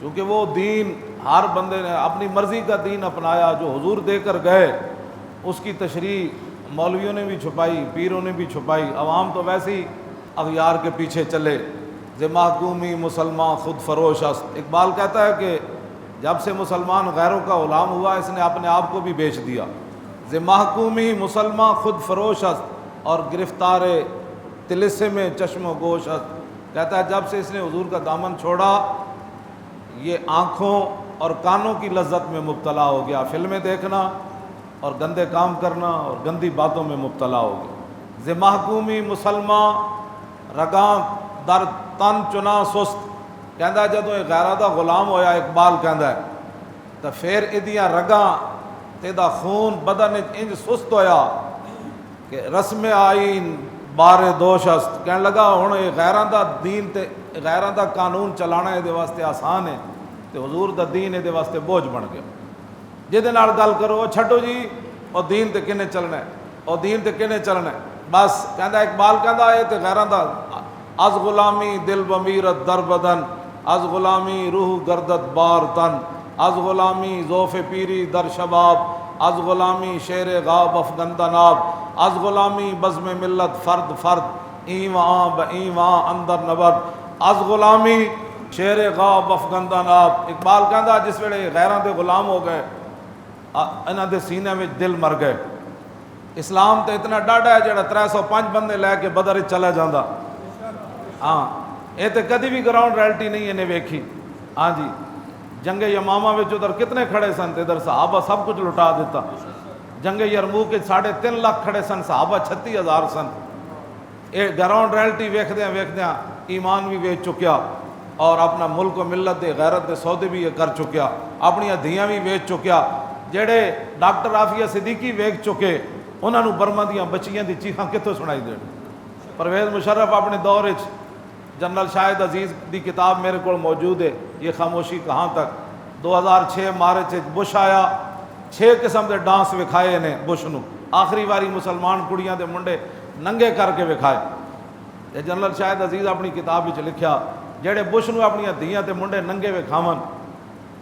چونکہ وہ دین ہر بندے نے اپنی مرضی کا دین اپنایا، جو حضور دے کر گئے اس کی تشریح مولویوں نے بھی چھپائی، پیروں نے بھی چھپائی، عوام تو ویسے ہی اغیار کے پیچھے چلے۔ ز محکومی مسلمان خود فروش است، اقبال کہتا ہے کہ جب سے مسلمان غیروں کا غلام ہوا اس نے اپنے آپ کو بھی بیچ دیا۔ ز محکومی مسلمان خود فروش است اور گرفتار طلسم چشم و گوش است، کہتا ہے جب سے اس نے حضور کا دامن چھوڑا یہ آنکھوں اور کانوں کی لذت میں مبتلا ہو گیا، فلمیں دیکھنا اور گندے کام کرنا اور گندی باتوں میں مبتلا ہو گیا۔ ز محکومی مسلمان رگاں در تن چنا سست، کہندا ہے جدوں غیرہ دا غلام ہویا، اقبال کہندا ہے تو پھر ادیاں رگاں تیدا خون بدن انج سست ہویا کہ رسم آئین بار دوش است، کہنے لگا ہن یہ غیراں دا دین تے غیراں دا قانون چلانا یہ واسطے آسان ہے تے حضور دا دین یہ واسطے بوجھ بن گیا۔ جہدے نال گل کرو وہ چھڈو جی اور دین تے کنے چلنا ہے، اور دین تے کنے چلنا ہے، بس کہندا اقبال کہندا اے تے غیراں دا از غلامی دل بمیرت در بدن، از غلامی روح گردت بار تن، از غلامی ذوف پیری در شباب، از غلامی شیر غاب افگندہ ناب، از غلامی بزم ملت فرد فرد ایواں با ایواں اندر نبرد، از غلامی شیر غاب افگندہ ناب۔ اقبال کہندا جس ویلے غیراں دے غلام ہو گئے انہاں دے سینے میں دل مر گئے۔ اسلام تے اتنا ڈاڈا ہے جڑا 305 بندے لے کے بدر چلا جاندا، ہاں یہ تو کدی بھی گراؤنڈ ریلٹی نہیں انہیں ویکھی۔ ہاں جی جنگ یمامہ وچ ادھر کتنے کھڑے سن تے ادھر صحابہ سب کچھ لٹا دیتا۔ جنگ یرموک 3.5 لاکھ کھڑے سن، صحابہ 36,000 سن۔ یہ گراؤنڈ ریلٹی ویکھدیاں ویکھدیاں ایمان بھی ویچ چکیا اور اپنا ملک و ملت دے غیرت دے سودے بھی یہ کر چکیا، اپنی دھیاں بھی ویچ چکیا۔ جڑے ڈاکٹر عافیہ صدیقی ویکھ چکے انہاں نوں برما دیاں بچیاں دی چیخاں کتوں سنائی دین۔ پرویز مشرف اپنے دور وچ جنرل شاہد عزیز دی کتاب میرے کو موجود ہے، یہ خاموشی کہاں تک، 2006 مارچ بش آیا، 6 قسم دے ڈانس وکھائے نے بش نو، آخری واری مسلمان کڑیاں دے منڈے ننگے کر کے وکھائے۔ تے جنرل شاہد عزیز اپنی کتاب وچ لکھیا جڑے بش نو اپنی دھیاں تے منڈے ننگے وکھاون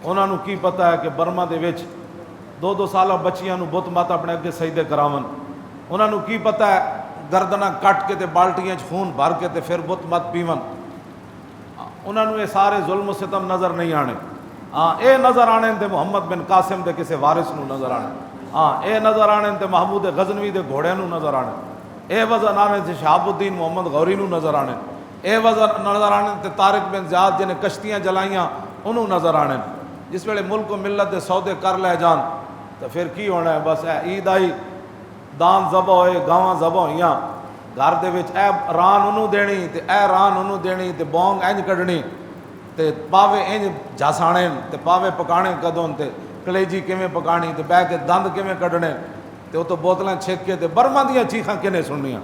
انہاں نو کی پتہ ہے کہ برما دے وچ 2 سالہ بچیاں نو بت مت اپنے اگے سجدے کراون، انہاں نو کی پتہ ہے گردناں کٹ کے تے بالٹیاں خون بھر کے تے پھر بت مت پیون، انہاں نو یہ سارے ظلم و ستم نظر نہیں آنے۔ ہاں اے نظر آنے تے محمد بن قاسم دے کسے وارث نو نظر آنے، ہاں اے نظر آنے تے محمود غزنوی دے گھوڑے نو نظر آنے، اے وزن آنے تے شہاب الدین محمد غوری نو نظر آنے، اے وزن نظر آنے تے طارق بن زیاد جنہیں کشتیاں جلائیاں انہوں نظر آنے۔ جس ویلے ملک و ملت دے سودے کر لے جان تو پھر کی ہونا ہے، بس اے عید آئی دان ذبح ہوئے گاواں ذبح ہوئیاں گھر دے وچ اے ران انہوں دینی تے اے ران انہوں دینی تے بونگ انج کڈنی تے پاوے انج جھاسانے تے پاوے پکانے کدوں تے کلیجی کیویں پکانی تے بہ کے دند کیویں کڈنے تے وہ تو بوتلاں چھک کے تے برما دیاں چیخاں کنے سننیاں۔